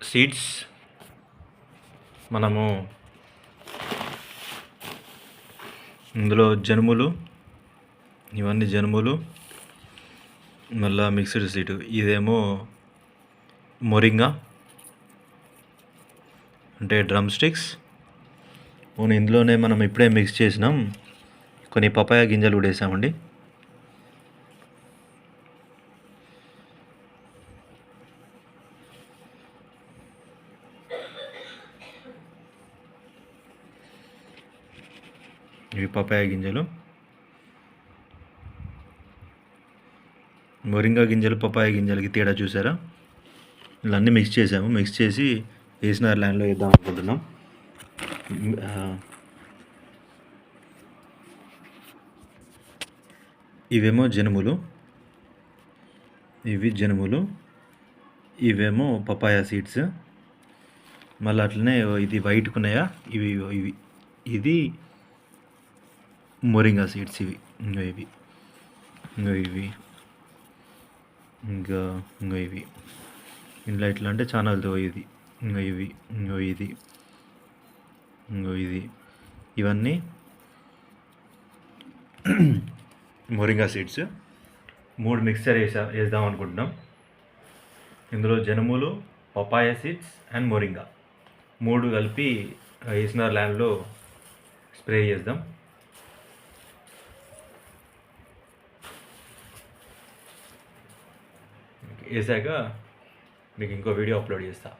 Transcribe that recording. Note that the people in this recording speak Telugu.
సీడ్స్ మనము ఇందులో జనుములు, ఇవన్నీ జనుములు, మళ్ళీ మిక్స్డ్ సీడ్. ఇదేమో మొరింగా అంటే డ్రమ్ స్టిక్స్. ఇందులోనే మనం ఇప్పుడే మిక్స్ చేసినాం కొన్ని పపాయ గింజలు కూడా వేసామండి. ఇవి పపాయ గింజలు, మొరింగా గింజలు, పపాయ గింజలకి తేడా చూసారా? ఇలా అన్నీ మిక్స్ చేసాము. మిక్స్ చేసి వేసిన ల్యాండ్లో వేద్దాం అనుకుంటున్నాం. ఇవేమో జనుములు, ఇవి జనుములు, ఇవేమో పపాయ సీడ్స్. మళ్ళీ అట్లనే ఇది వైట్గా ఉన్నాయా, ఇవి ఇవి ఇది మొరింగా సీడ్స్. ఇవి ఇవి ఇవి ఇంకా ఇవి ఇంట్లో ఎట్లా అంటే చాలా ఇది ఇవి ఇది ఇది ఇవన్నీ మొరింగా సీడ్స్. 3 మిక్స్చర్ వేద్దాం అనుకుంటున్నాం. ఇందులో జనుములు, పపాయ సీడ్స్ అండ్ మొరింగా 3 కలిపి వేసిన ల్యాండ్లో స్ప్రే చేద్దాం. వేసాక మీకు ఇంకో వీడియో అప్లోడ్ చేస్తాను.